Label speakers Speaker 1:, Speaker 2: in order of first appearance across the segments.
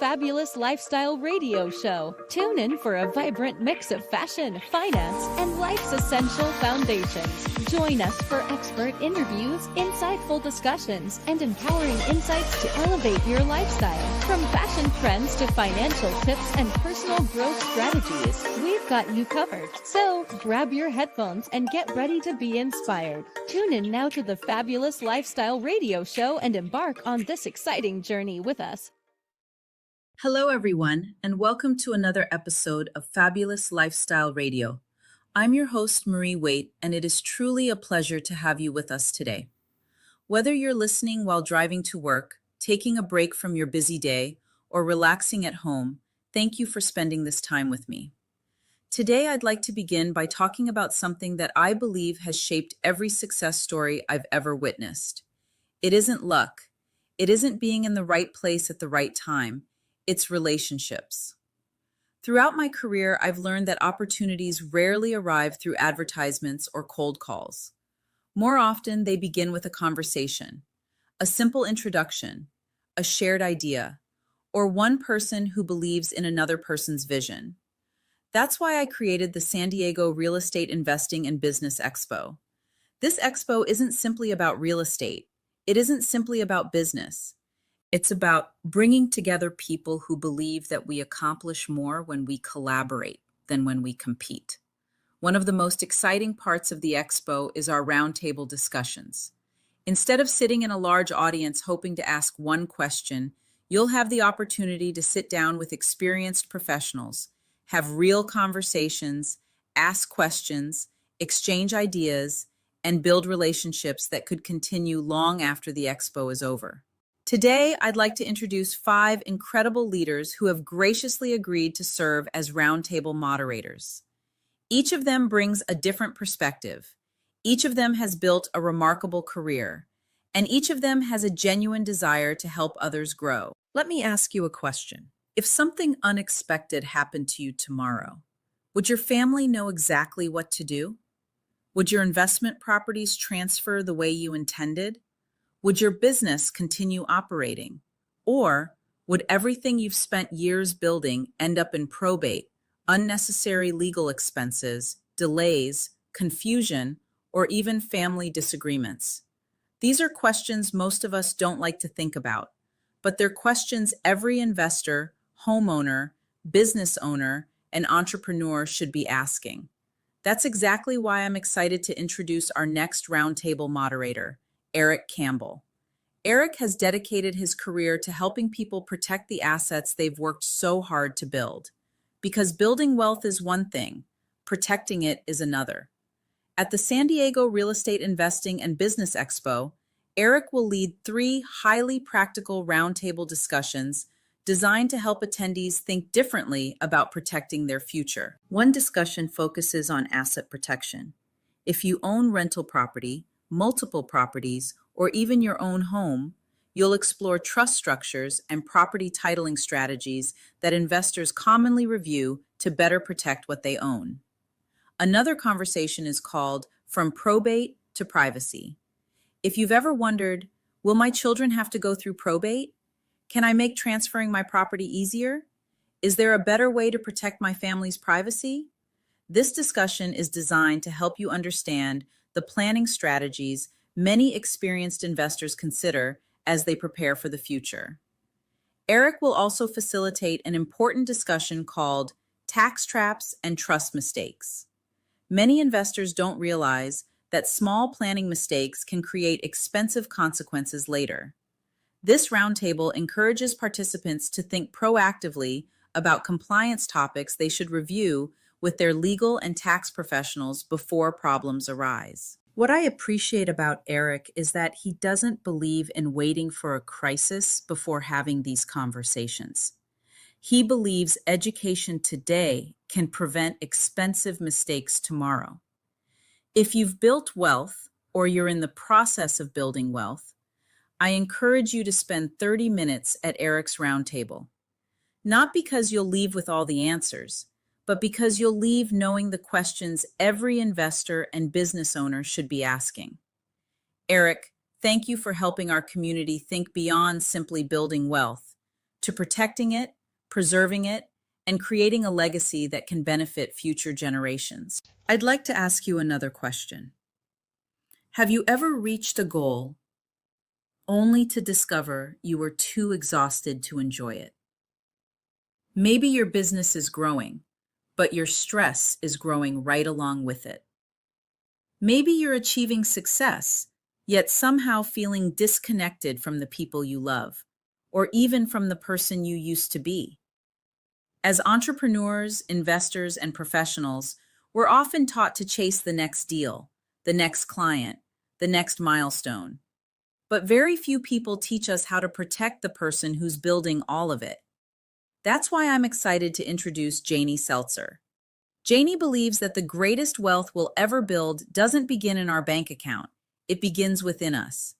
Speaker 1: Fabulous Lifestyle Radio Show. Tune in for a vibrant mix of fashion, finance, and life's essential foundations. Join us for expert interviews, insightful discussions, and empowering insights to elevate your lifestyle. From fashion trends to financial tips and personal growth strategies, we've got you covered. So grab your headphones and get ready to be inspired. Tune in now to the Fabulous Lifestyle Radio Show and embark on this exciting journey with us.
Speaker 2: Hello, everyone, and welcome to another episode of Fabulous Lifestyle Radio. I'm your host, Marie Waite, and it is truly a pleasure to have you with us today. Whether you're listening while driving to work, taking a break from your busy day, or relaxing at home, thank you for spending this time with me. Today, I'd like to begin by talking about something that I believe has shaped every success story I've ever witnessed. It isn't luck. It isn't being in the right place at the right time. It's relationships. Throughout my career, I've learned that opportunities rarely arrive through advertisements or cold calls. More often, they begin with a conversation, a simple introduction, a shared idea, or one person who believes in another person's vision. That's why I created the San Diego Real Estate Investing and Business Expo. This expo isn't simply about real estate. It isn't simply about business. It's about bringing together people who believe that we accomplish more when we collaborate than when we compete. One of the most exciting parts of the expo is our roundtable discussions. Instead of sitting in a large audience hoping to ask one question, you'll have the opportunity to sit down with experienced professionals, have real conversations, ask questions, exchange ideas, and build relationships that could continue long after the expo is over. Today, I'd like to introduce 5 incredible leaders who have graciously agreed to serve as roundtable moderators. Each of them brings a different perspective. Each of them has built a remarkable career, and each of them has a genuine desire to help others grow. Let me ask you a question. If something unexpected happened to you tomorrow, would your family know exactly what to do? Would your investment properties transfer the way you intended? Would your business continue operating? Or would everything you've spent years building end up in probate, unnecessary legal expenses, delays, confusion, or even family disagreements? These are questions most of us don't like to think about, but they're questions every investor, homeowner, business owner, and entrepreneur should be asking. That's exactly why I'm excited to introduce our next roundtable moderator, Eric Campbell. Eric has dedicated his career to helping people protect the assets they've worked so hard to build. Because building wealth is one thing, protecting it is another. At the San Diego Real Estate Investing and Business Expo, Eric will lead 3 highly practical roundtable discussions designed to help attendees think differently about protecting their future. One discussion focuses on asset protection. If you own rental property, multiple properties, or even your own home, you'll explore trust structures and property titling strategies that investors commonly review to better protect what they own. Another conversation is called From Probate to Privacy. If you've ever wondered, will my children have to go through probate? Can I make transferring my property easier? Is there a better way to protect my family's privacy? This discussion is designed to help you understand the planning strategies many experienced investors consider as they prepare for the future. Eric will also facilitate an important discussion called Tax Traps and Trust Mistakes. Many investors don't realize that small planning mistakes can create expensive consequences later. This roundtable encourages participants to think proactively about compliance topics they should review with their legal and tax professionals before problems arise. What I appreciate about Eric is that he doesn't believe in waiting for a crisis before having these conversations. He believes education today can prevent expensive mistakes tomorrow. If you've built wealth or you're in the process of building wealth, I encourage you to spend 30 minutes at Eric's roundtable. Not because you'll leave with all the answers, but because you'll leave knowing the questions every investor and business owner should be asking. Eric, thank you for helping our community think beyond simply building wealth to protecting it, preserving it, and creating a legacy that can benefit future generations. I'd like to ask you another question. Have you ever reached a goal only to discover you were too exhausted to enjoy it? Maybe your business is growing, but your stress is growing right along with it. Maybe you're achieving success, yet somehow feeling disconnected from the people you love, or even from the person you used to be. As entrepreneurs, investors, and professionals, we're often taught to chase the next deal, the next client, the next milestone. But very few people teach us how to protect the person who's building all of it. That's why I'm excited to introduce Janie Seltzer. Janie believes that the greatest wealth we'll ever build doesn't begin in our bank account. It begins within us.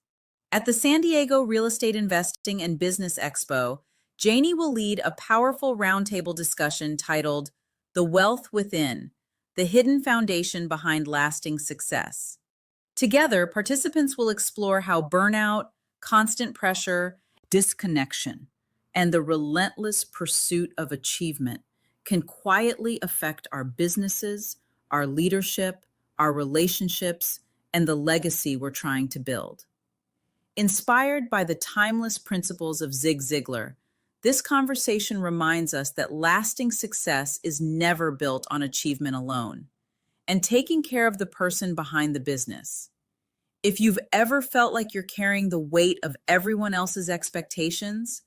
Speaker 2: At the San Diego Real Estate Investing and Business Expo, Janie will lead a powerful roundtable discussion titled The Wealth Within, the Hidden Foundation Behind Lasting Success. Together, participants will explore how burnout, constant pressure, disconnection, and the relentless pursuit of achievement can quietly affect our businesses, our leadership, our relationships, and the legacy we're trying to build. Inspired by the timeless principles of Zig Ziglar, this conversation reminds us that lasting success is never built on achievement alone, and taking care of the person behind the business. If you've ever felt like you're carrying the weight of everyone else's expectations,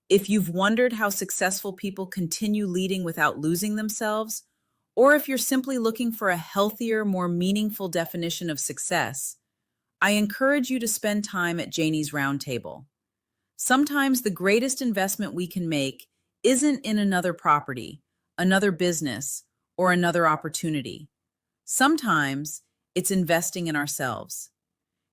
Speaker 2: if you've wondered how successful people continue leading without losing themselves, or if you're simply looking for a healthier, more meaningful definition of success, I encourage you to spend time at Janie's Roundtable. Sometimes the greatest investment we can make isn't in another property, another business, or another opportunity. Sometimes it's investing in ourselves.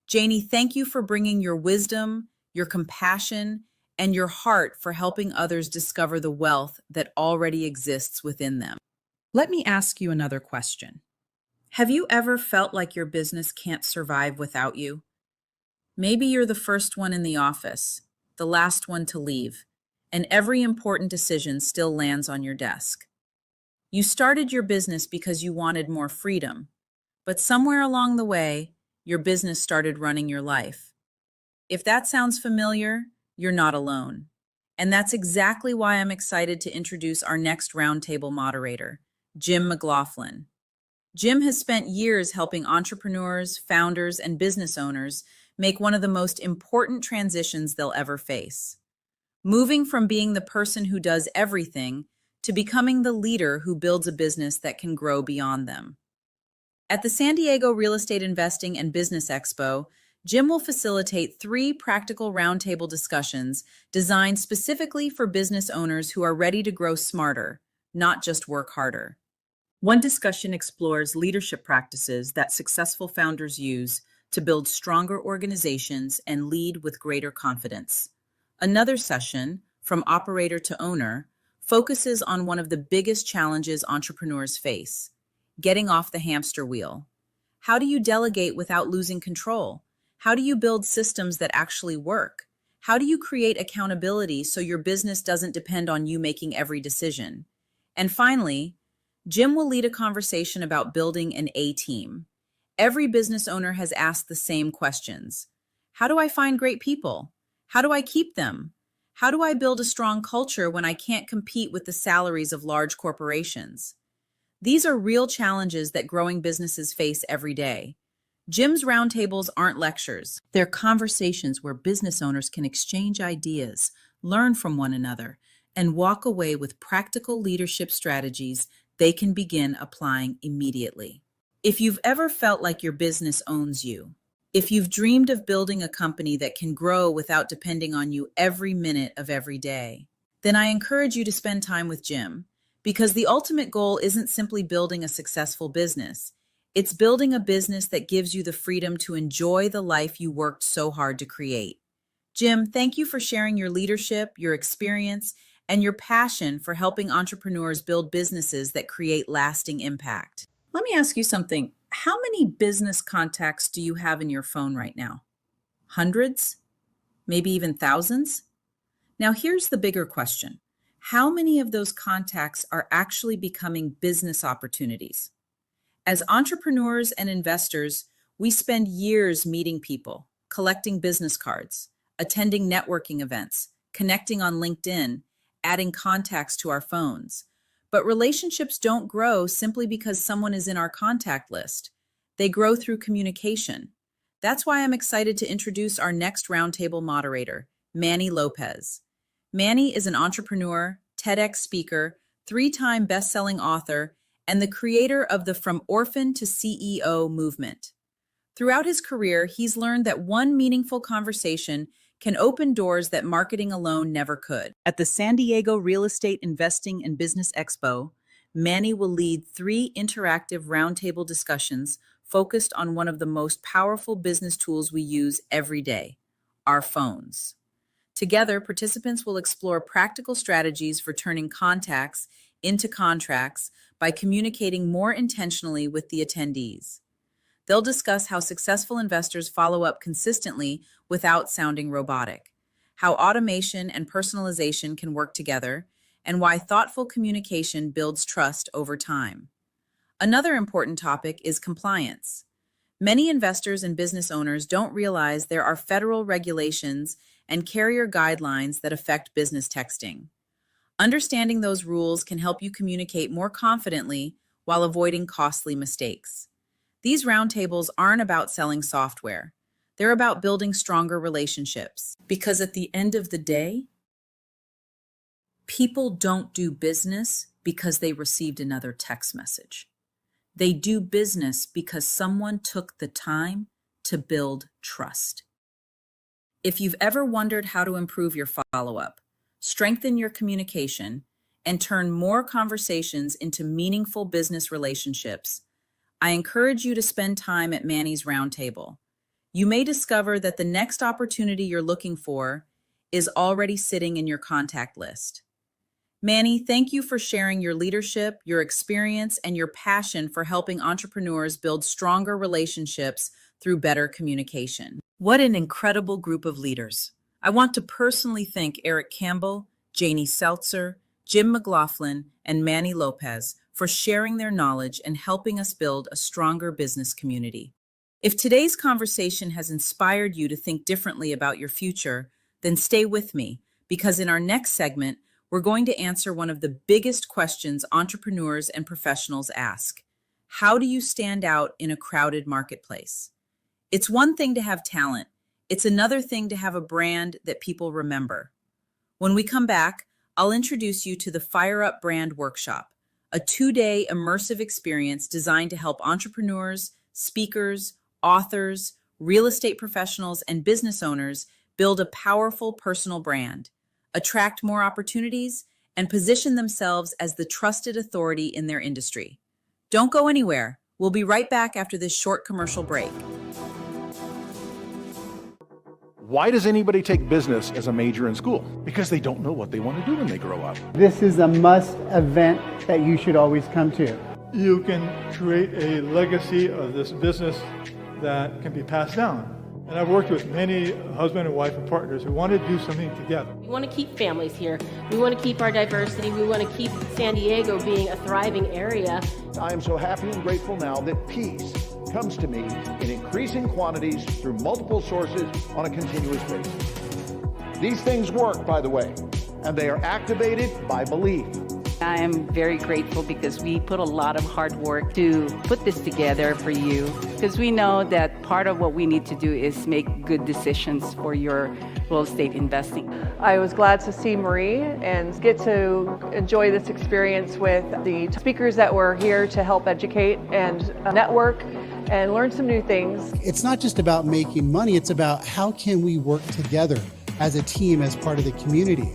Speaker 2: Janie, thank you for bringing your wisdom, your compassion, and your heart for helping others discover the wealth that already exists within them. Let me ask you another question. Have you ever felt like your business can't survive without you? Maybe you're the first one in the office, the last one to leave, and every important decision still lands on your desk. You started your business because you wanted more freedom, but somewhere along the way, your business started running your life. If that sounds familiar, you're not alone. And that's exactly why I'm excited to introduce our next roundtable moderator, Jim McLaughlin. Jim has spent years helping entrepreneurs, founders, and business owners make one of the most important transitions they'll ever face. Moving from being the person who does everything to becoming the leader who builds a business that can grow beyond them. At the San Diego Real Estate Investing and Business Expo, Jim will facilitate 3 practical roundtable discussions designed specifically for business owners who are ready to grow smarter, not just work harder. One discussion explores leadership practices that successful founders use to build stronger organizations and lead with greater confidence. Another session, From Operator to Owner, focuses on one of the biggest challenges entrepreneurs face: getting off the hamster wheel. How do you delegate without losing control? How do you build systems that actually work? How do you create accountability so your business doesn't depend on you making every decision? And finally, Jim will lead a conversation about building an A-team. Every business owner has asked the same questions. How do I find great people? How do I keep them? How do I build a strong culture when I can't compete with the salaries of large corporations? These are real challenges that growing businesses face every day. Jim's roundtables aren't lectures. They're conversations where business owners can exchange ideas, learn from one another, and walk away with practical leadership strategies they can begin applying immediately. If you've ever felt like your business owns you, if you've dreamed of building a company that can grow without depending on you every minute of every day, then I encourage you to spend time with Jim, because the ultimate goal isn't simply building a successful business. It's building a business that gives you the freedom to enjoy the life you worked so hard to create. Jim, thank you for sharing your leadership, your experience, and your passion for helping entrepreneurs build businesses that create lasting impact. Let me ask you something. How many business contacts do you have in your phone right now? Hundreds? Maybe even thousands? Now, here's the bigger question. How many of those contacts are actually becoming business opportunities? As entrepreneurs and investors, we spend years meeting people, collecting business cards, attending networking events, connecting on LinkedIn, adding contacts to our phones. But relationships don't grow simply because someone is in our contact list. They grow through communication. That's why I'm excited to introduce our next roundtable moderator, Manny Lopez. Manny is an entrepreneur, TEDx speaker, 3-time best-selling author, and the creator of the From Orphan to CEO movement. Throughout his career, he's learned that one meaningful conversation can open doors that marketing alone never could. At the San Diego Real Estate Investing and Business Expo, Manny will lead 3 interactive roundtable discussions focused on one of the most powerful business tools we use every day, our phones. Together, participants will explore practical strategies for turning contacts into contracts by communicating more intentionally with the attendees. They'll discuss how successful investors follow up consistently without sounding robotic, how automation and personalization can work together, and why thoughtful communication builds trust over time. Another important topic is compliance. Many investors and business owners don't realize there are federal regulations and carrier guidelines that affect business texting. Understanding those rules can help you communicate more confidently while avoiding costly mistakes. These roundtables aren't about selling software. They're about building stronger relationships. Because at the end of the day, people don't do business because they received another text message. They do business because someone took the time to build trust. If you've ever wondered how to improve your follow-up, strengthen your communication, and turn more conversations into meaningful business relationships, I encourage you to spend time at Manny's Roundtable. You may discover that the next opportunity you're looking for is already sitting in your contact list. Manny, thank you for sharing your leadership, your experience, and your passion for helping entrepreneurs build stronger relationships through better communication. What an incredible group of leaders. I want to personally thank Eric Campbell, Janie Seltzer, Jim McLaughlin, and Manny Lopez for sharing their knowledge and helping us build a stronger business community. If today's conversation has inspired you to think differently about your future, then stay with me, because in our next segment, we're going to answer one of the biggest questions entrepreneurs and professionals ask. How do you stand out in a crowded marketplace? It's one thing to have talent. It's another thing to have a brand that people remember. When we come back, I'll introduce you to the Fire Up Brand Workshop, a 2-day immersive experience designed to help entrepreneurs, speakers, authors, real estate professionals, and business owners build a powerful personal brand, attract more opportunities, and position themselves as the trusted authority in their industry. Don't go anywhere. We'll be right back after this short commercial break.
Speaker 3: Why does anybody take business as a major in school? Because they don't know what they want to do when they grow up.
Speaker 4: This is a must event that you should always come to.
Speaker 5: You can create a legacy of this business that can be passed down. And I've worked with many husband and wife and partners who want to do something together.
Speaker 6: We want to keep families here. We want to keep our diversity. We want to keep San Diego being a thriving area.
Speaker 7: I am so happy and grateful now that peace comes to me in increasing quantities through multiple sources on a continuous basis. These things work, by the way, and they are activated by belief.
Speaker 8: I am very grateful because we put a lot of hard work to put this together for you, because we know that part of what we need to do is make good decisions for your real estate investing.
Speaker 9: I was glad to see Marie and get to enjoy this experience with the speakers that were here to help educate and network and learn some new things.
Speaker 10: It's not just about making money, it's about how can we work together as a team, as part of the community.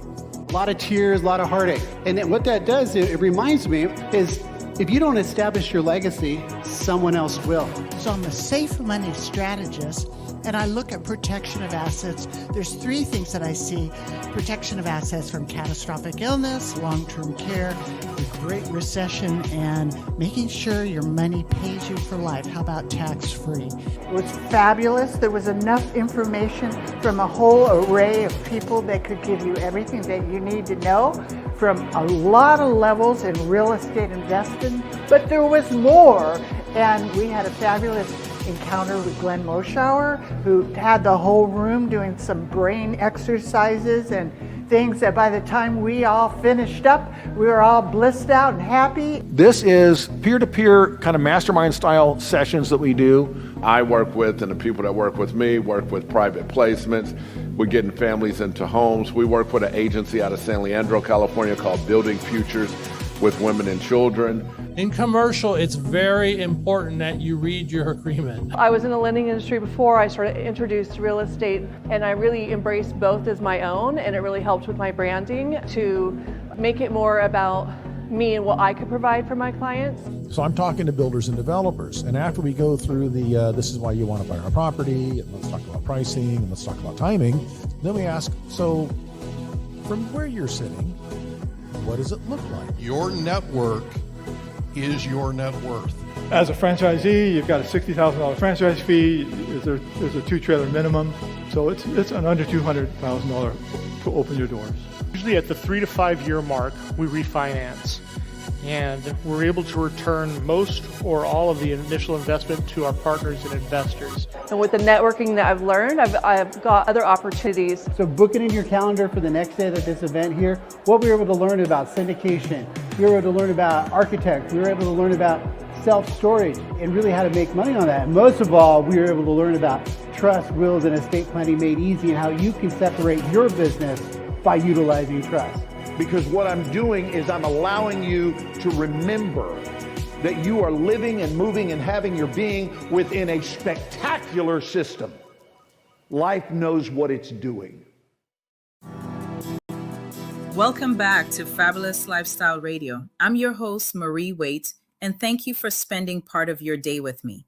Speaker 4: A lot of tears, a lot of heartache. And what that does, it reminds me, is if you don't establish your legacy, someone else will.
Speaker 11: So I'm a safe money strategist, and I look at protection of assets, there's three things that I see. Protection of assets from catastrophic illness, long-term care, the Great Recession, and making sure your money pays you for life. How about tax-free?
Speaker 12: It was fabulous. There was enough information from a whole array of people that could give you everything that you need to know from a lot of levels in real estate investing, but there was more. And we had a fabulous encounter with Glenn Moschauer, who had the whole room doing some brain exercises and things that by the time we all finished up, we were all blissed out and happy.
Speaker 3: This is peer-to-peer kind of mastermind style sessions that we do.
Speaker 13: I work with, and the people that work with me work with private placements. We're getting families into homes. We work with an agency out of San Leandro, California called Building Futures with Women and Children.
Speaker 14: In commercial, it's very important that you read your agreement.
Speaker 9: I was in the lending industry before I sort of introduced real estate, and I really embraced both as my own, and it really helped with my branding to make it more about me and what I could provide for my clients.
Speaker 3: So I'm talking to builders and developers, and after we go through the this is why you want to buy our property, and let's talk about pricing, and let's talk about timing, then we ask, so from where you're sitting, what does it look like?
Speaker 15: Your network is your net worth.
Speaker 5: As a franchisee, you've got a $60,000 franchise fee. There's a 2-trailer minimum, so it's an under $200,000 to open your doors.
Speaker 16: Usually at the 3 to 5 year mark, we refinance, and we're able to return most or all of the initial investment to our partners and investors.
Speaker 9: And with the networking that I've learned, I've got other opportunities.
Speaker 4: So book it in your calendar for the next day of this event here. What we were able to learn about syndication, we were able to learn about architects, we were able to learn about self-storage and really how to make money on that. And most of all, we were able to learn about trust, wills, and estate planning made easy and how you can separate your business by utilizing trust.
Speaker 7: Because what I'm doing is I'm allowing you to remember that you are living and moving and having your being within a spectacular system. Life knows what it's doing.
Speaker 2: Welcome back to Fabulous Lifestyle Radio. I'm your host, Marie Waite, and thank you for spending part of your day with me.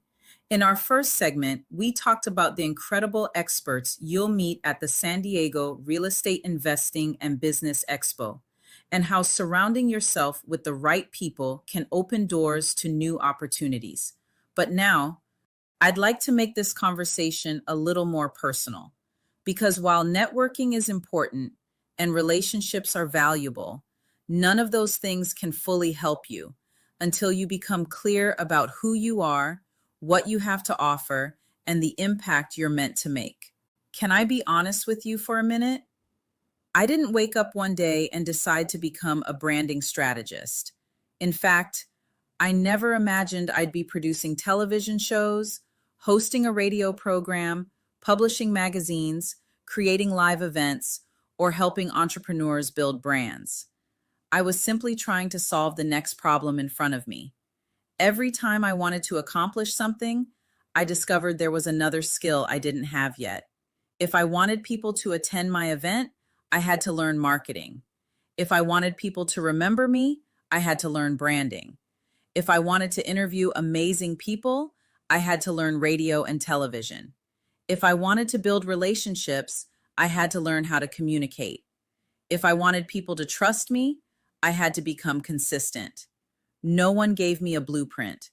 Speaker 2: In our first segment, we talked about the incredible experts you'll meet at the San Diego Real Estate Investing and Business Expo, and how surrounding yourself with the right people can open doors to new opportunities. But now, I'd like to make this conversation a little more personal, because while networking is important and relationships are valuable, none of those things can fully help you until you become clear about who you are, what you have to offer, and the impact you're meant to make. Can I be honest with you for a minute? I didn't wake up one day and decide to become a branding strategist. In fact, I never imagined I'd be producing television shows, hosting a radio program, publishing magazines, creating live events, or helping entrepreneurs build brands. I was simply trying to solve the next problem in front of me. Every time I wanted to accomplish something, I discovered there was another skill I didn't have yet. If I wanted people to attend my event, I had to learn marketing. If I wanted people to remember me, I had to learn branding. If I wanted to interview amazing people, I had to learn radio and television. If I wanted to build relationships, I had to learn how to communicate. If I wanted people to trust me, I had to become consistent. No one gave me a blueprint.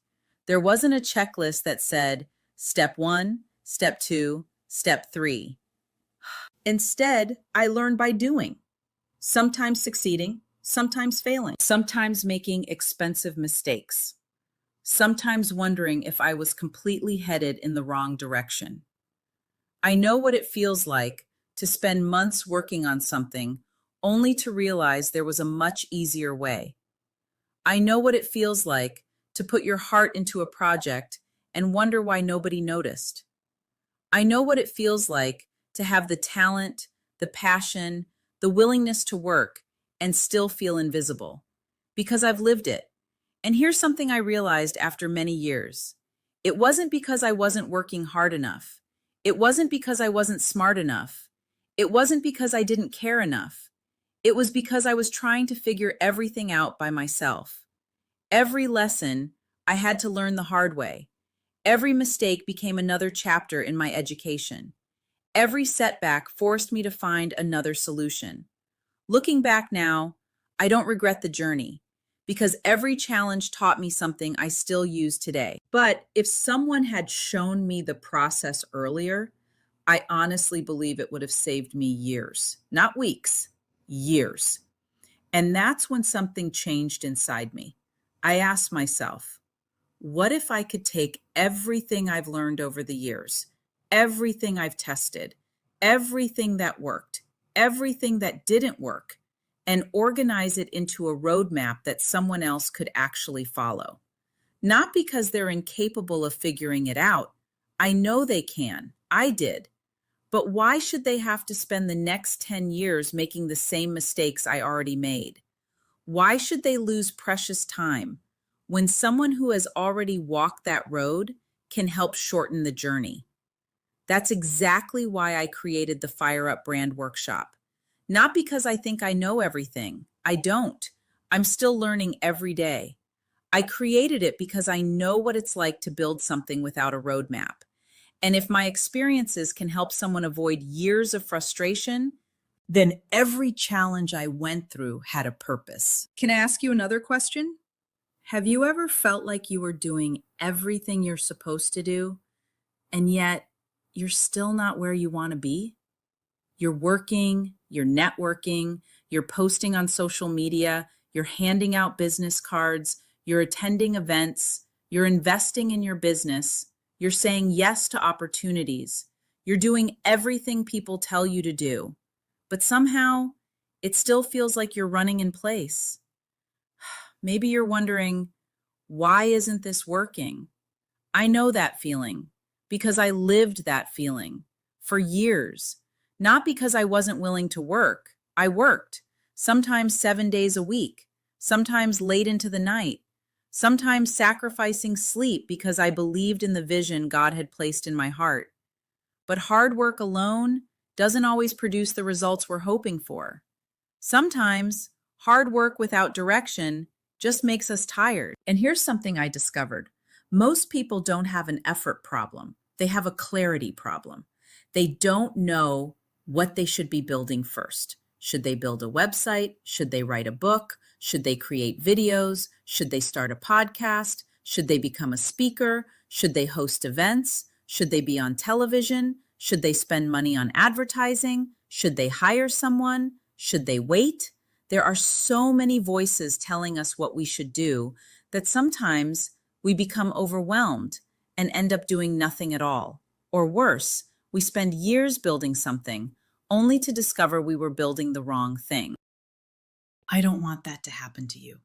Speaker 2: There wasn't a checklist that said, step 1, step 2, step 3. Instead, I learned by doing, sometimes succeeding, sometimes failing, sometimes making expensive mistakes, sometimes wondering if I was completely headed in the wrong direction. I know what it feels like to spend months working on something only to realize there was a much easier way. I know what it feels like to put your heart into a project and wonder why nobody noticed. I know what it feels like to have the talent, the passion, the willingness to work and still feel invisible, because I've lived it. And here's something I realized after many years. It wasn't because I wasn't working hard enough. It wasn't because I wasn't smart enough. It wasn't because I didn't care enough. It was because I was trying to figure everything out by myself. Every lesson I had to learn the hard way. Every mistake became another chapter in my education. Every setback forced me to find another solution. Looking back now, I don't regret the journey because every challenge taught me something I still use today. But if someone had shown me the process earlier, I honestly believe it would have saved me years, not weeks, years. And that's when something changed inside me. I asked myself, what if I could take everything I've learned over the years, everything I've tested, everything that worked, everything that didn't work, and organize it into a roadmap that someone else could actually follow? Not because they're incapable of figuring it out. I know they can. I did. But why should they have to spend the next 10 years making the same mistakes I already made? Why should they lose precious time when someone who has already walked that road can help shorten the journey? That's exactly why I created the Fire Up Brand Workshop. Not because I think I know everything. I don't. I'm still learning every day. I created it because I know what it's like to build something without a roadmap. And if my experiences can help someone avoid years of frustration, then every challenge I went through had a purpose. Can I ask you another question? Have you ever felt like you were doing everything you're supposed to do, and yet you're still not where you want to be? You're working, you're networking, you're posting on social media, you're handing out business cards, you're attending events, you're investing in your business, you're saying yes to opportunities, you're doing everything people tell you to do, but somehow it still feels like you're running in place. Maybe you're wondering, why isn't this working? I know that feeling because I lived that feeling for years, not because I wasn't willing to work. I worked, sometimes 7 days a week, sometimes late into the night, sometimes sacrificing sleep because I believed in the vision God had placed in my heart. But hard work alone doesn't always produce the results we're hoping for. Sometimes hard work without direction just makes us tired. And here's something I discovered. Most people don't have an effort problem. They have a clarity problem. They don't know what they should be building first. Should they build a website? Should they write a book? Should they create videos? Should they start a podcast? Should they become a speaker? Should they host events? Should they be on television? Should they spend money on advertising? Should they hire someone? Should they wait? There are so many voices telling us what we should do that sometimes we become overwhelmed and end up doing nothing at all. Or worse, we spend years building something only to discover we were building the wrong thing. I don't want that to happen to you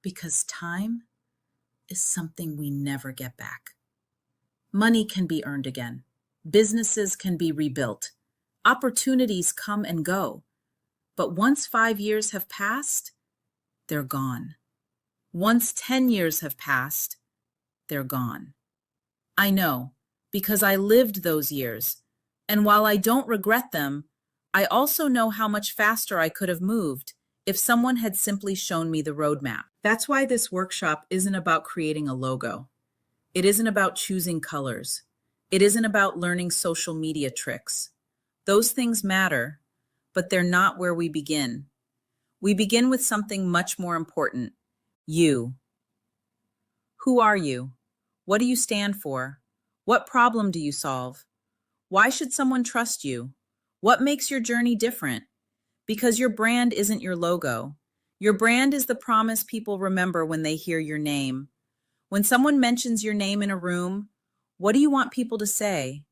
Speaker 2: because time is something we never get back. Money can be earned again. Businesses can be rebuilt. Opportunities come and go. But once 5 years have passed, they're gone. Once 10 years have passed, they're gone. I know, because I lived those years. And while I don't regret them, I also know how much faster I could have moved if someone had simply shown me the roadmap. That's why this workshop isn't about creating a logo. It isn't about choosing colors. It isn't about learning social media tricks. Those things matter, but they're not where we begin. We begin with something much more important, you. Who are you? What do you stand for? What problem do you solve? Why should someone trust you? What makes your journey different? Because your brand isn't your logo. Your brand is the promise people remember when they hear your name. When someone mentions your name in a room, what do you want people to say?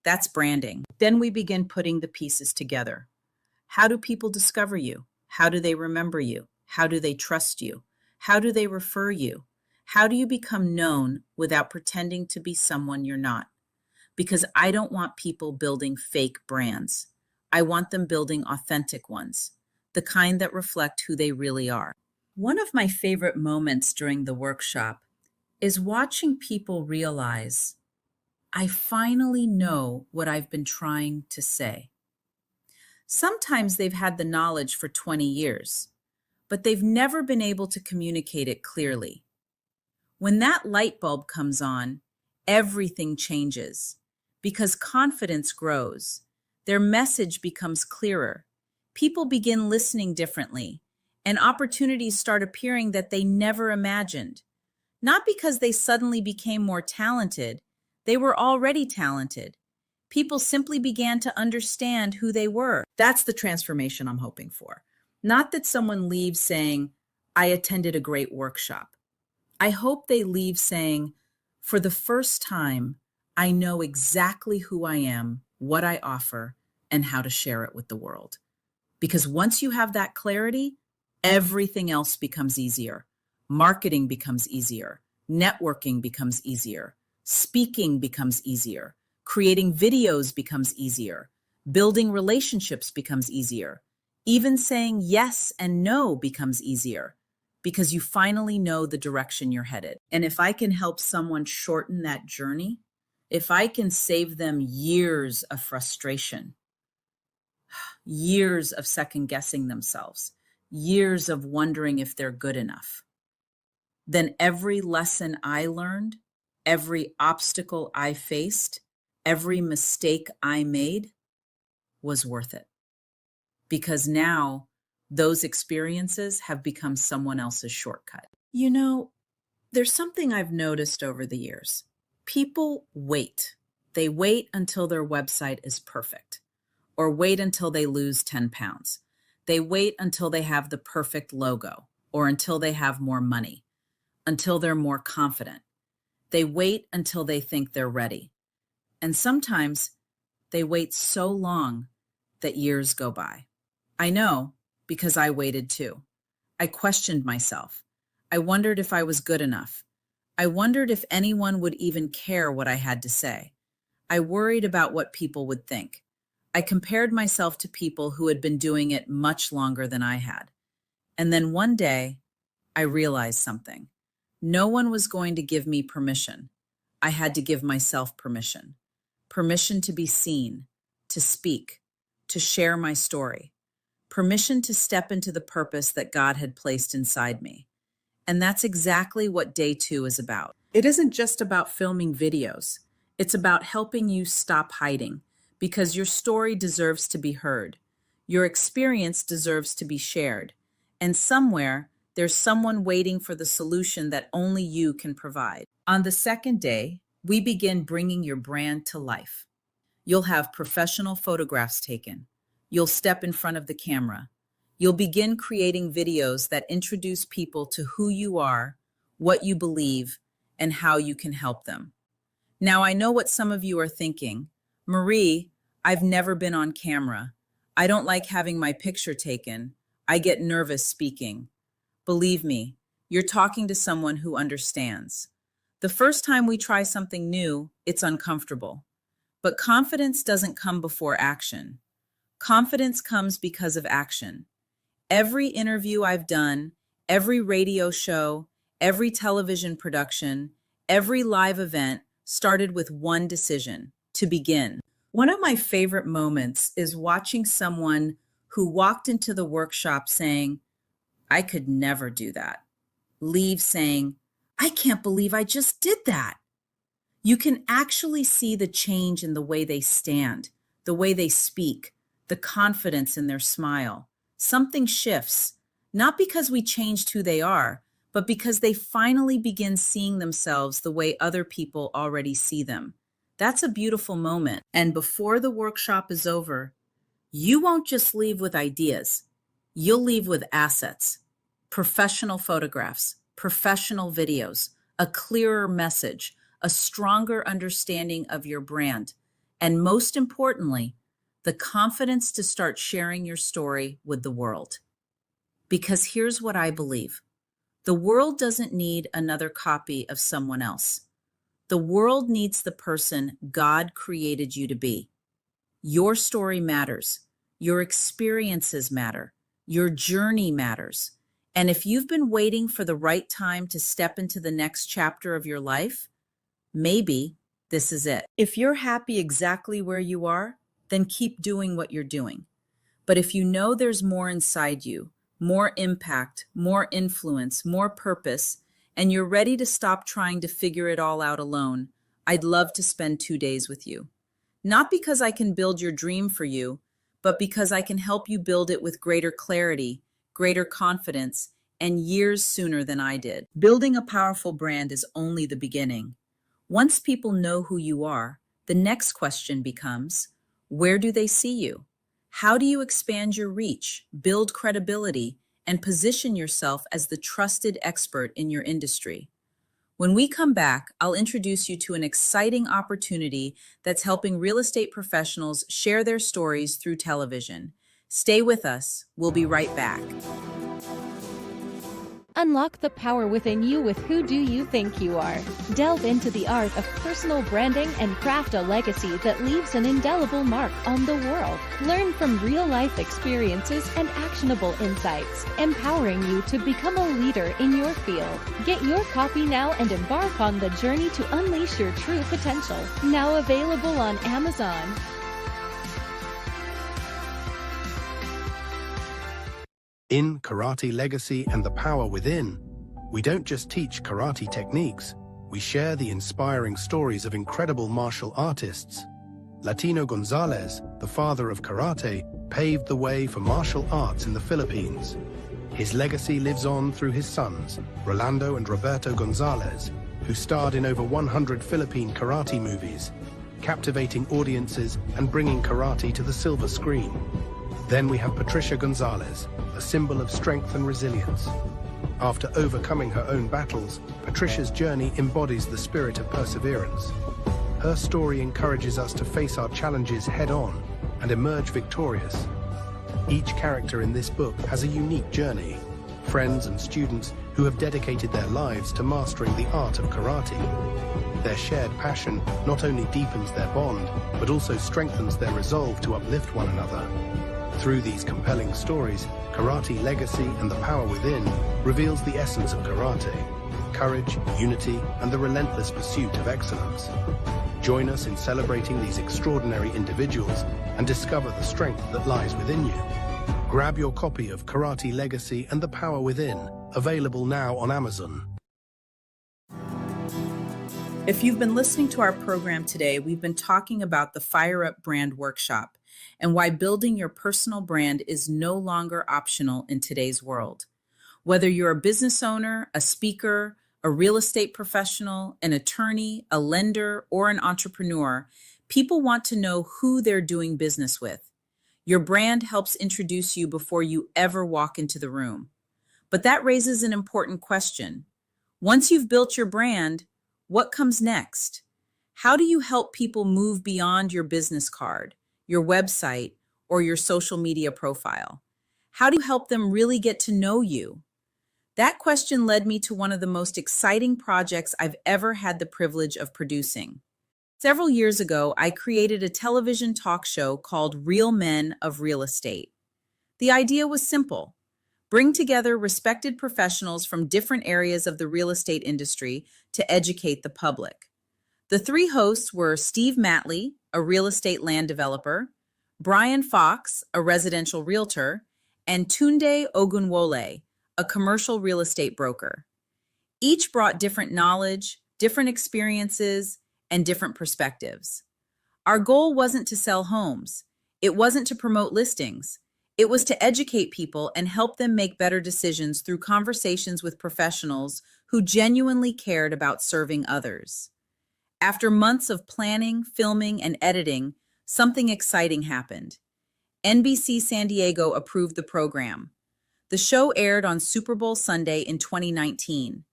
Speaker 2: That's branding. Then we begin putting the pieces together. How do people discover you? How do they remember you? How do they trust you? How do they refer you? How do you become known without pretending to be someone you're not? Because I don't want people building fake brands. I want them building authentic ones, the kind that reflect who they really are. One of my favorite moments during the workshop is watching people realize, I finally know what I've been trying to say. Sometimes they've had the knowledge for 20 years, but they've never been able to communicate it clearly. When that light bulb comes on, everything changes because confidence grows. Their message becomes clearer. People begin listening differently, and opportunities start appearing that they never imagined. Not because they suddenly became more talented, they were already talented. People simply began to understand who they were. That's the transformation I'm hoping for. Not that someone leaves saying, I attended a great workshop. I hope they leave saying, for the first time, I know exactly who I am, what I offer, and how to share it with the world. Because once you have that clarity, everything else becomes easier. Marketing becomes easier. Networking becomes easier. Speaking becomes easier. Creating videos becomes easier. Building relationships becomes easier. Even saying yes and no becomes easier because you finally know the direction you're headed. And if I can help someone shorten that journey, if I can save them years of frustration, years of second guessing themselves, years of wondering if they're good enough, then every lesson I learned, every obstacle I faced, every mistake I made was worth it. Because now those experiences have become someone else's shortcut. You know, there's something I've noticed over the years. People wait. They wait until their website is perfect, or wait until they lose 10 pounds. They wait until they have the perfect logo, or until they have more money, until they're more confident. They wait until they think they're ready. And sometimes they wait so long that years go by. I know, because I waited too. I questioned myself. I wondered if I was good enough. I wondered if anyone would even care what I had to say. I worried about what people would think. I compared myself to people who had been doing it much longer than I had. And then one day, I realized something. No one was going to give me permission. I had to give myself permission. Permission to be seen, to speak, to share my story. Permission to step into the purpose that God had placed inside me. And that's exactly what Day 2 is about. It isn't just about filming videos. It's about helping you stop hiding, because your story deserves to be heard. Your experience deserves to be shared. And somewhere, there's someone waiting for the solution that only you can provide. On the second day, we begin bringing your brand to life. You'll have professional photographs taken. You'll step in front of the camera. You'll begin creating videos that introduce people to who you are, what you believe, and how you can help them. Now, I know what some of you are thinking. Marie, I've never been on camera. I don't like having my picture taken. I get nervous speaking. Believe me, you're talking to someone who understands. The first time we try something new, it's uncomfortable. But confidence doesn't come before action. Confidence comes because of action. Every interview I've done, every radio show, every television production, every live event started with one decision: to begin. One of my favorite moments is watching someone who walked into the workshop saying, I could never do that, leave saying, I can't believe I just did that. You can actually see the change in the way they stand, the way they speak, the confidence in their smile. Something shifts, not because we changed who they are, but because they finally begin seeing themselves the way other people already see them. That's a beautiful moment. And before the workshop is over, you won't just leave with ideas. You'll leave with assets, professional photographs, professional videos, a clearer message, a stronger understanding of your brand, and most importantly, the confidence to start sharing your story with the world. Because here's what I believe. The world doesn't need another copy of someone else. The world needs the person God created you to be. Your story matters. Your experiences matter. Your journey matters. And if you've been waiting for the right time to step into the next chapter of your life, maybe this is it. If you're happy exactly where you are, then keep doing what you're doing. But if you know there's more inside you, more impact, more influence, more purpose, and you're ready to stop trying to figure it all out alone, I'd love to spend 2 days with you. Not because I can build your dream for you, but because I can help you build it with greater clarity, greater confidence, and years sooner than I did. Building a powerful brand is only the beginning. Once people know who you are, the next question becomes, where do they see you? How do you expand your reach, build credibility, and position yourself as the trusted expert in your industry? When we come back, I'll introduce you to an exciting opportunity that's helping real estate professionals share their stories through television. Stay with us. We'll be right back.
Speaker 1: Unlock the power within you with Who Do You Think You Are? Delve into the art of personal branding and craft a legacy that leaves an indelible mark on the world. Learn from real-life experiences and actionable insights, empowering you to become a leader in your field. Get your copy now and embark on the journey to unleash your true potential. Now available on Amazon.
Speaker 17: In Karate Legacy and the Power Within, we don't just teach karate techniques, we share the inspiring stories of incredible martial artists. Latino Gonzalez, the father of karate, paved the way for martial arts in the Philippines. His legacy lives on through his sons, Rolando and Roberto Gonzalez, who starred in over 100 Philippine karate movies, captivating audiences and bringing karate to the silver screen. Then we have Patricia Gonzalez, a symbol of strength and resilience. After overcoming her own battles, Patricia's journey embodies the spirit of perseverance. Her story encourages us to face our challenges head-on and emerge victorious. Each character in this book has a unique journey, friends and students who have dedicated their lives to mastering the art of karate. Their shared passion not only deepens their bond, but also strengthens their resolve to uplift one another. Through these compelling stories, Karate Legacy and the Power Within reveals the essence of karate, courage, unity, and the relentless pursuit of excellence. Join us in celebrating these extraordinary individuals and discover the strength that lies within you. Grab your copy of Karate Legacy and the Power Within, available now on Amazon.
Speaker 2: If you've been listening to our program today, we've been talking about the Fire Up Brand Workshop and why building your personal brand is no longer optional in today's world. Whether you're a business owner, a speaker, a real estate professional, an attorney, a lender, or an entrepreneur, people want to know who they're doing business with. Your brand helps introduce you before you ever walk into the room. But that raises an important question. Once you've built your brand, what comes next? How do you help people move beyond your business card, your website, or your social media profile? How do you help them really get to know you? That question led me to one of the most exciting projects I've ever had the privilege of producing. Several years ago, I created a television talk show called Real Men of Real Estate. The idea was simple: bring together respected professionals from different areas of the real estate industry to educate the public. The three hosts were Steve Matley, a real estate land developer, Brian Fox, a residential realtor, and Tunde Ogunwole, a commercial real estate broker. Each brought different knowledge, different experiences, and different perspectives. Our goal wasn't to sell homes. It wasn't to promote listings. It was to educate people and help them make better decisions through conversations with professionals who genuinely cared about serving others. After months of planning, filming, and editing, something exciting happened. NBC San Diego approved the program. The show aired on Super Bowl Sunday in 2019.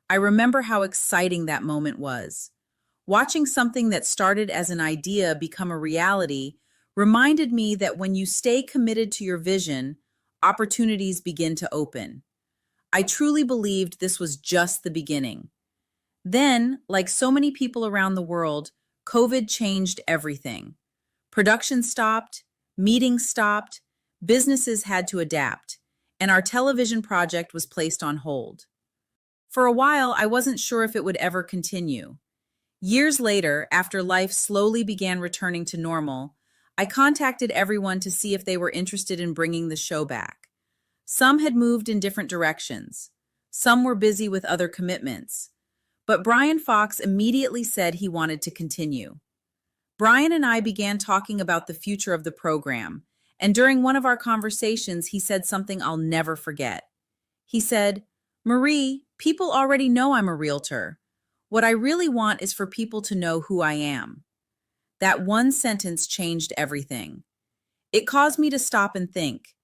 Speaker 2: I remember how exciting that moment was. Watching something that started as an idea become a reality reminded me that when you stay committed to your vision, opportunities begin to open. I truly believed this was just the beginning. Then, like so many people around the world, COVID changed everything. Production stopped, meetings stopped, businesses had to adapt, and our television project was placed on hold. For a while, I wasn't sure if it would ever continue. Years later, after life slowly began returning to normal, I contacted everyone to see if they were interested in bringing the show back. Some had moved in different directions. Some were busy with other commitments. But Brian Fox immediately said he wanted to continue. Brian and I began talking about the future of the program, and during one of our conversations, he said something I'll never forget. He said, "Marie, people already know I'm a realtor. What I really want is for people to know who I am." That one sentence changed everything. It caused me to stop and think.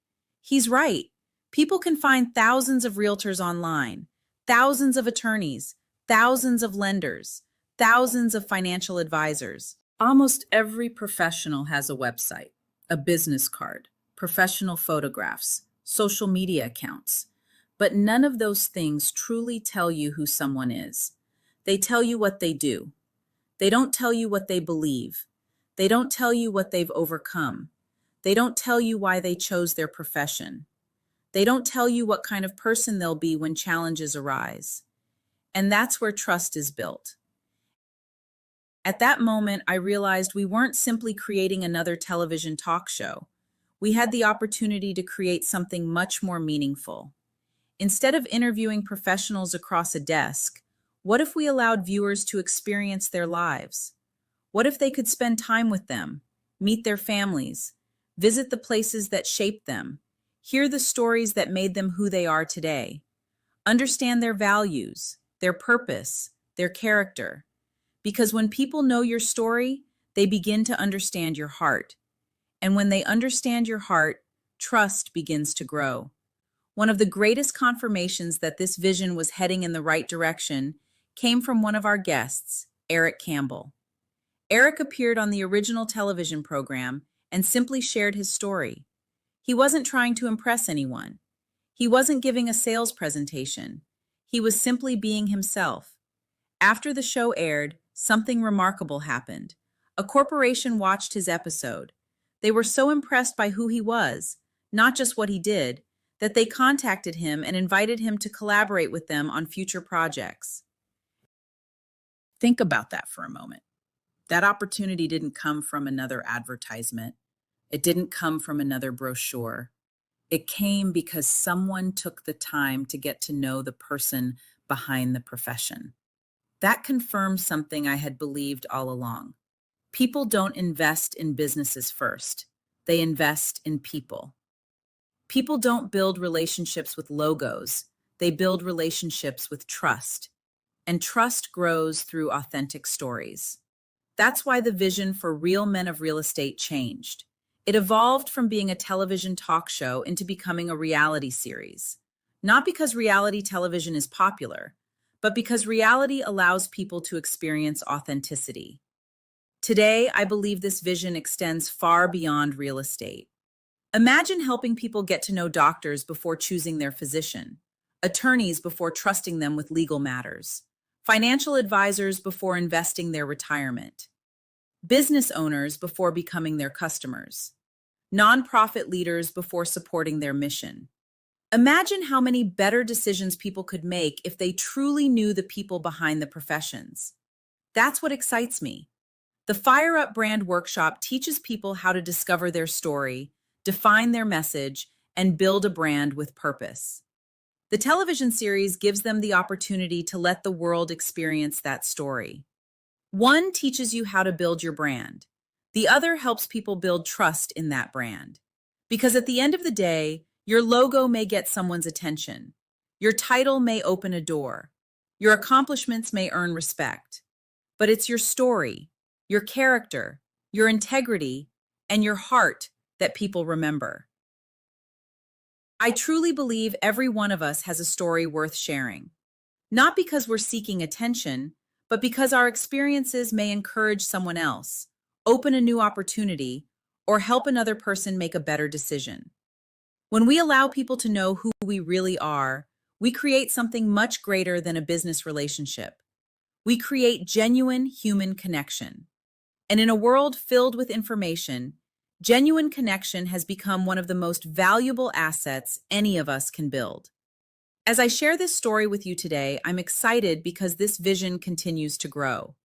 Speaker 2: He's right. People can find thousands of realtors online, thousands of attorneys, thousands of lenders, thousands of financial advisors. Almost every professional has a website, a business card, professional photographs, social media accounts. But none of those things truly tell you who someone is. They tell you what they do. They don't tell you what they believe. They don't tell you what they've overcome. They don't tell you why they chose their profession. They don't tell you what kind of person they'll be when challenges arise. And that's where trust is built. At that moment, I realized we weren't simply creating another television talk show. We had the opportunity to create something much more meaningful. Instead of interviewing professionals across a desk, what if we allowed viewers to experience their lives? What if they could spend time with them, meet their families, visit the places that shaped them, hear the stories that made them who they are today, understand their values, their purpose, their character? Because when people know your story, they begin to understand your heart. And when they understand your heart, trust begins to grow. One of the greatest confirmations that this vision was heading in the right direction came from one of our guests, Eric Campbell. Eric appeared on the original television program and simply shared his story. He wasn't trying to impress anyone. He wasn't giving a sales presentation. He was simply being himself. After the show aired, something remarkable happened. A corporation watched his episode. They were so impressed by who he was, not just what he did, that they contacted him and invited him to collaborate with them on future projects. Think about that for a moment. That opportunity didn't come from another advertisement. It didn't come from another brochure. It came because someone took the time to get to know the person behind the profession. That confirms something I had believed all along. People don't invest in businesses first. They invest in people. People don't build relationships with logos. They build relationships with trust. And trust grows through authentic stories. That's why the vision for Real Men of Real Estate changed. It evolved from being a television talk show into becoming a reality series. Not because reality television is popular, but because reality allows people to experience authenticity. Today, I believe this vision extends far beyond real estate. Imagine helping people get to know doctors before choosing their physician, attorneys before trusting them with legal matters, financial advisors before investing their retirement, business owners before becoming their customers, nonprofit leaders before supporting their mission. Imagine how many better decisions people could make if they truly knew the people behind the professions. That's what excites me. The Fire Up Brand Workshop teaches people how to discover their story, define their message, and build a brand with purpose. The television series gives them the opportunity to let the world experience that story. One teaches you how to build your brand. The other helps people build trust in that brand. Because at the end of the day, your logo may get someone's attention. Your title may open a door. Your accomplishments may earn respect. But it's your story, your character, your integrity, and your heart that people remember. I truly believe every one of us has a story worth sharing. Not because we're seeking attention, but because our experiences may encourage someone else, open a new opportunity, or help another person make a better decision. When we allow people to know who we really are, we create something much greater than a business relationship. We create genuine human connection. And in a world filled with information, genuine connection has become one of the most valuable assets any of us can build. As I share this story with you today, I'm excited because this vision continues to grow.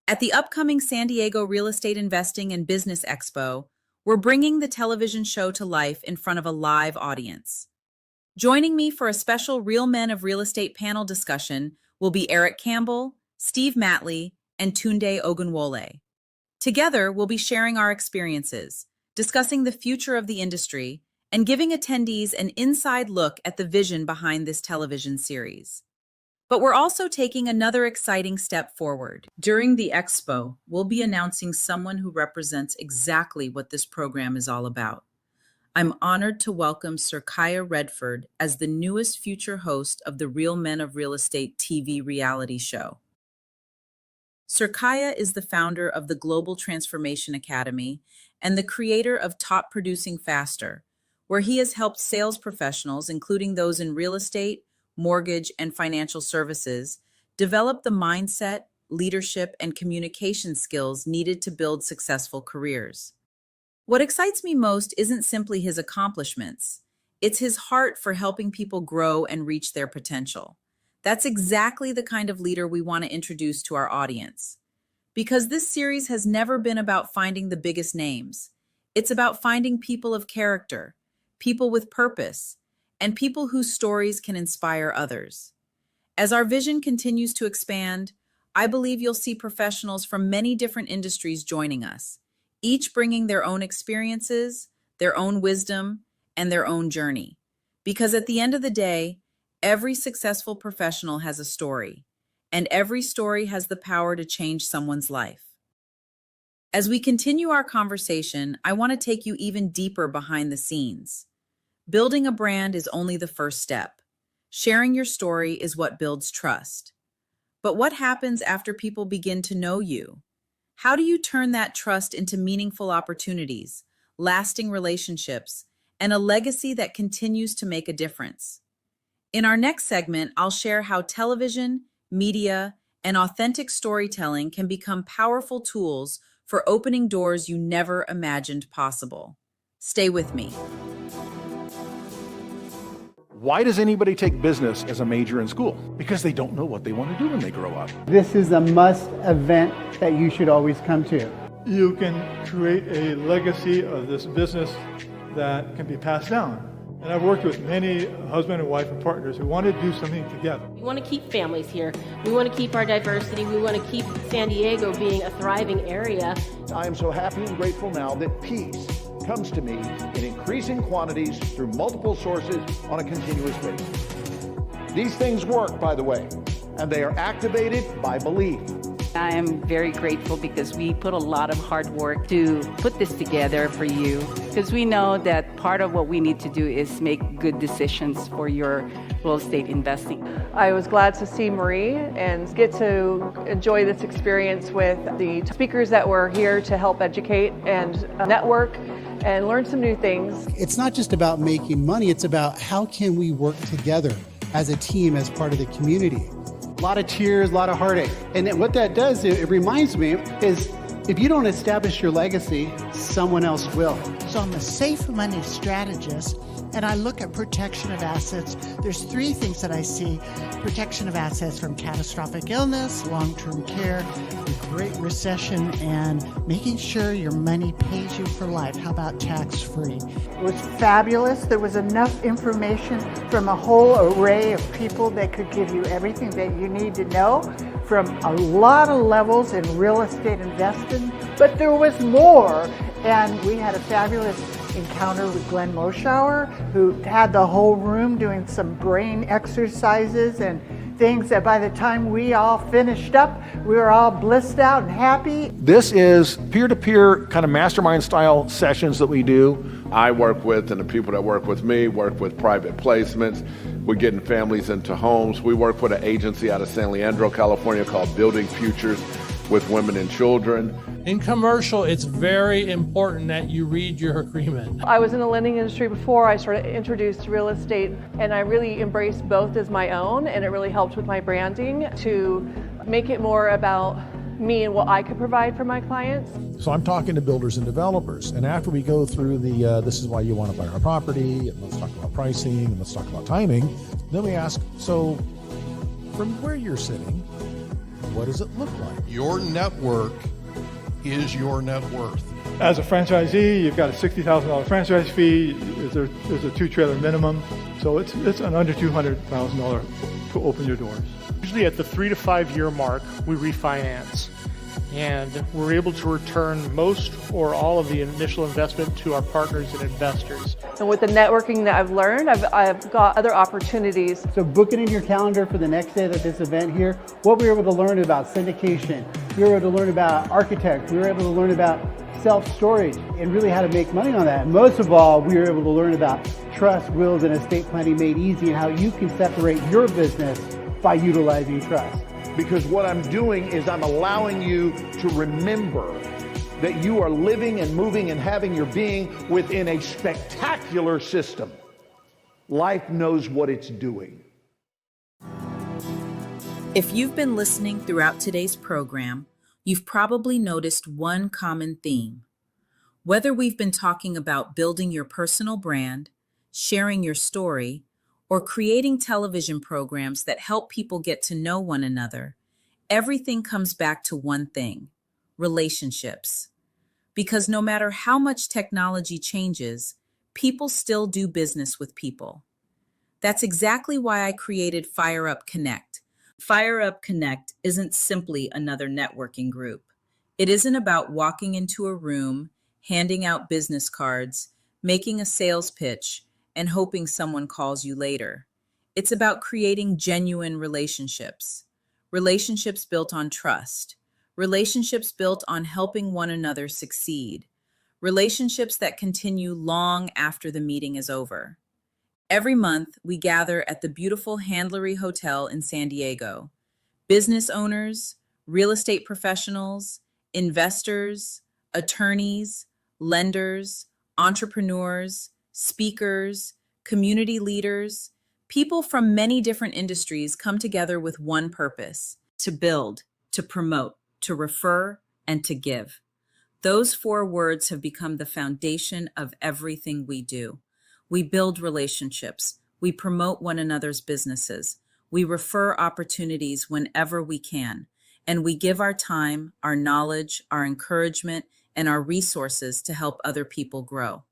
Speaker 2: At the upcoming San Diego Real Estate Investing and Business Expo, we're bringing the television show to life in front of a live audience. Joining me for a special Real Men of Real Estate panel discussion will be Eric Campbell, Steve Matley, and Tunde Ogunwole. Together, we'll be sharing our experiences, discussing the future of the industry, and giving attendees an inside look at the vision behind this television series. But we're also taking another exciting step forward. During the expo, we'll be announcing someone who represents exactly what this program is all about. I'm honored to welcome Sirkaya Redford as the newest future host of the Real Men of Real Estate TV reality show. Sirkaya is the founder of the Global Transformation Academy and the creator of Top Producing Faster, where he has helped sales professionals, including those in real estate, mortgage, and financial services, develop the mindset, leadership, and communication skills needed to build successful careers. What excites me most isn't simply his accomplishments. It's his heart for helping people grow and reach their potential. That's exactly the kind of leader we want to introduce to our audience. Because this series has never been about finding the biggest names. It's about finding people of character, people with purpose, and people whose stories can inspire others. As our vision continues to expand, I believe you'll see professionals from many different industries joining us, each bringing their own experiences, their own wisdom, and their own journey. Because at the end of the day, every successful professional has a story, and every story has the power to change someone's life. As we continue our conversation, I want to take you even deeper behind the scenes. Building a brand is only the first step. Sharing your story is what builds trust. But what happens after people begin to know you? How do you turn that trust into meaningful opportunities, lasting relationships, and a legacy that continues to make a difference? In our next segment, I'll share how television, media, and authentic storytelling can become powerful tools for opening doors you never imagined possible. Stay with me.
Speaker 18: Why does anybody take business as a major in school? Because they don't know what they want to do when they grow up.
Speaker 4: This is a must event that you should always come to.
Speaker 5: You can create a legacy of this business that can be passed down. And I've worked with many husband and wife and partners who want to do something together.
Speaker 6: We want to keep families here. We want to keep our diversity. We want to keep San Diego being a thriving area.
Speaker 7: I am so happy and grateful now that peace comes to me in increasing quantities through multiple sources on a continuous basis. These things work, by the way, and they are activated by belief.
Speaker 8: I am very grateful because we put a lot of hard work to put this together for you, because we know that part of what we need to do is make good decisions for your real estate investing.
Speaker 9: I was glad to see Marie and get to enjoy this experience with the speakers that were here to help educate and network and learn some new things.
Speaker 10: It's not just about making money, it's about how can we work together as a team, as part of the community.
Speaker 4: A lot of tears, a lot of heartache. And what that does, it reminds me, is if you don't establish your legacy, someone else will.
Speaker 11: So I'm a safe money strategist, and I look at protection of assets. There's three things that I see: protection of assets from catastrophic illness, long-term care, the Great Recession, and making sure your money pays you for life. How about tax-free?
Speaker 12: It was fabulous. There was enough information from a whole array of people that could give you everything that you need to know from a lot of levels in real estate investing. But there was more, and we had a fabulous encounter with Glenn Moschauer, who had the whole room doing some brain exercises and things that by the time we all finished up, we were all blissed out and happy.
Speaker 18: This is peer-to-peer kind of mastermind style sessions that we do.
Speaker 13: I work with, and the people that work with me, work with private placements. We're getting families into homes. We work with an agency out of San Leandro, California called Building Futures with Women and Children.
Speaker 14: In commercial, it's very important that you read your agreement.
Speaker 9: I was in the lending industry before I started introduced to real estate, and I really embraced both as my own, and it really helped with my branding to make it more about me and what I could provide for my clients.
Speaker 3: So I'm talking to builders and developers, and after we go through the this is why you want to buy our property, and let's talk about pricing, and let's talk about timing, then we ask, so from where you're sitting, what does it look like?
Speaker 15: Your network is your net worth.
Speaker 5: As a franchisee, you've got a $60,000 franchise fee. There's a 2-trailer minimum. So it's an under $200,000 to open your doors.
Speaker 16: Usually at the 3 to 5 year mark, we refinance. And we're able to return most or all of the initial investment to our partners and investors.
Speaker 9: And with the networking that I've learned, I've got other opportunities.
Speaker 4: So book it in your calendar for the next day of this event here. What we were able to learn about syndication, we were able to learn about architects, we were able to learn about self-storage and really how to make money on that. And most of all, we were able to learn about trust, wills, and estate planning made easy and how you can separate your business by utilizing trust.
Speaker 7: Because what I'm doing is I'm allowing you to remember that you are living and moving and having your being within a spectacular system. Life knows what it's doing.
Speaker 2: If you've been listening throughout today's program, you've probably noticed one common theme. Whether we've been talking about building your personal brand, sharing your story, or creating television programs that help people get to know one another, everything comes back to one thing: relationships. Because no matter how much technology changes, people still do business with people. That's exactly why I created Fire Up Connect. Fire Up Connect isn't simply another networking group. It isn't about walking into a room, handing out business cards, making a sales pitch, and hoping someone calls you later. It's about creating genuine relationships. Relationships built on trust. Relationships built on helping one another succeed. Relationships that continue long after the meeting is over. Every month, we gather at the beautiful Handlery Hotel in San Diego. Business owners, real estate professionals, investors, attorneys, lenders, entrepreneurs, speakers, community leaders, people from many different industries come together with one purpose: to build, to promote, to refer, and to give. Those 4 words have become the foundation of everything we do. We build relationships. We promote one another's businesses. We refer opportunities whenever we can. And we give our time, our knowledge, our encouragement, and our resources to help other people grow.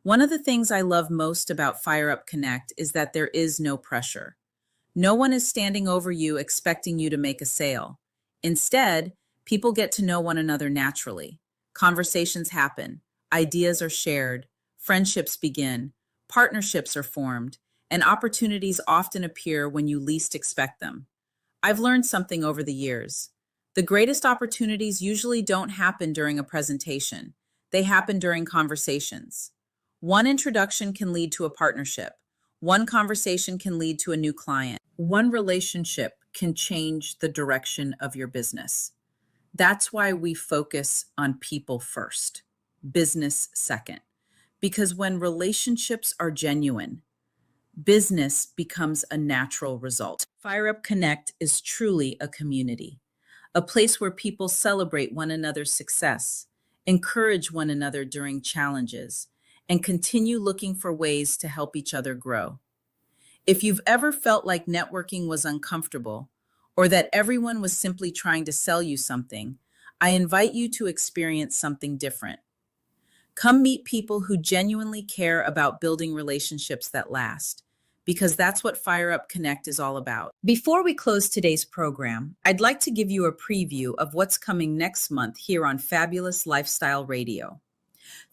Speaker 2: One of the things I love most about Fire Up Connect is that there is no pressure. No one is standing over you expecting you to make a sale. Instead, people get to know one another naturally. Conversations happen, ideas are shared, friendships begin, partnerships are formed, and opportunities often appear when you least expect them. I've learned something over the years. The greatest opportunities usually don't happen during a presentation. They happen during conversations. One introduction can lead to a partnership. One conversation can lead to a new client. One relationship can change the direction of your business. That's why we focus on people first, business second. Because when relationships are genuine, business becomes a natural result. Fire Up Connect is truly a community, a place where people celebrate one another's success, encourage one another during challenges, and continue looking for ways to help each other grow. If you've ever felt like networking was uncomfortable, or that everyone was simply trying to sell you something, I invite you to experience something different. Come meet people who genuinely care about building relationships that last, because that's what Fire Up Connect is all about. Before we close today's program, I'd like to give you a preview of what's coming next month here on Fabulous Lifestyle Radio.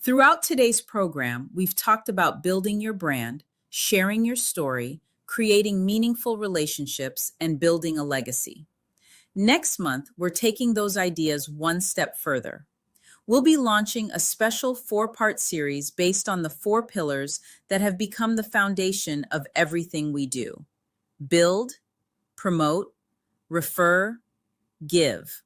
Speaker 2: Throughout today's program, we've talked about building your brand, sharing your story, creating meaningful relationships, and building a legacy. Next month, we're taking those ideas one step further. We'll be launching a special 4-part series based on the 4 pillars that have become the foundation of everything we do: build, promote, refer, give.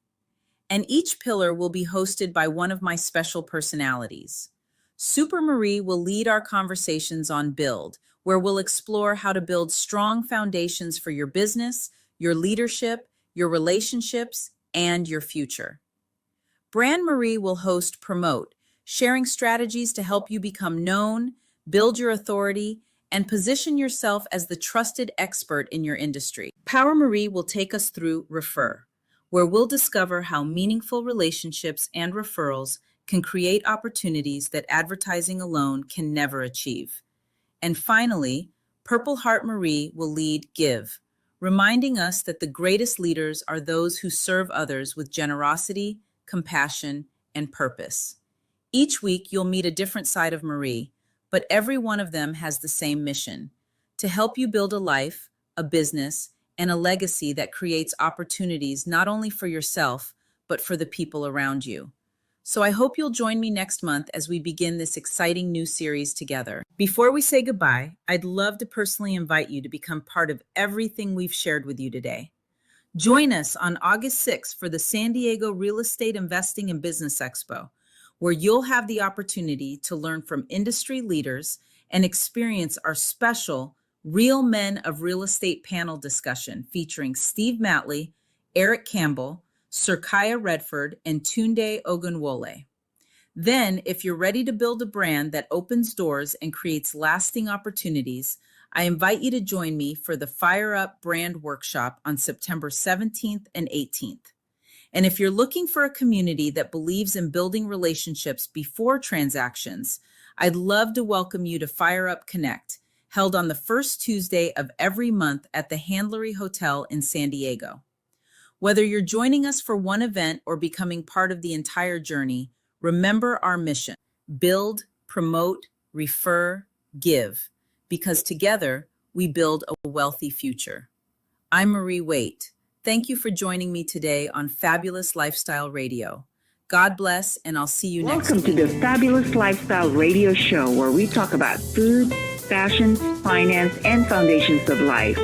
Speaker 2: And each pillar will be hosted by one of my special personalities. Super Marie will lead our conversations on Build, where we'll explore how to build strong foundations for your business, your leadership, your relationships, and your future. Brand Marie will host Promote, sharing strategies to help you become known, build your authority, and position yourself as the trusted expert in your industry. Power Marie will take us through Refer, where we'll discover how meaningful relationships and referrals can create opportunities that advertising alone can never achieve. And finally, Purple Heart Marie will lead Give, reminding us that the greatest leaders are those who serve others with generosity, compassion, and purpose. Each week, you'll meet a different side of Marie, but every one of them has the same mission: to help you build a life, a business, and a legacy that creates opportunities not only for yourself, but for the people around you. So I hope you'll join me next month as we begin this exciting new series together. Before we say goodbye, I'd love to personally invite you to become part of everything we've shared with you today. Join us on August 6th for the San Diego Real Estate Investing and Business Expo, where you'll have the opportunity to learn from industry leaders and experience our special Real Men of Real Estate panel discussion featuring Steve Matley, Eric Campbell, Sirkaya Redford, and Tunde Ogunwole. Then, if you're ready to build a brand that opens doors and creates lasting opportunities, I invite you to join me for the Fire Up Brand Workshop on September 17th and 18th. And if you're looking for a community that believes in building relationships before transactions, I'd love to welcome you to Fire Up Connect, held on the first Tuesday of every month at the Handlery Hotel in San Diego. Whether you're joining us for one event or becoming part of the entire journey, remember our mission: build, promote, refer, give, because together we build a wealthy future. I'm Marie Waite. Thank you for joining me today on Fabulous Lifestyle Radio. God bless, and I'll see you next week.
Speaker 19: Welcome to the Fabulous Lifestyle Radio Show, where we talk about food, fashion, finance, and foundations of life.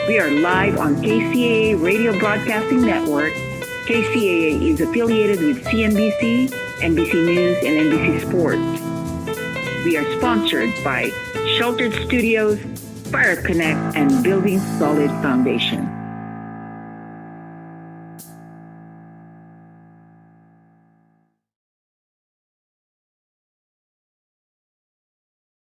Speaker 19: We are live on KCAA Radio Broadcasting Network. KCAA is affiliated with CNBC, NBC News, and NBC Sports. We are sponsored by Sheltered Studios, Fire Connect, and Building Solid Foundation.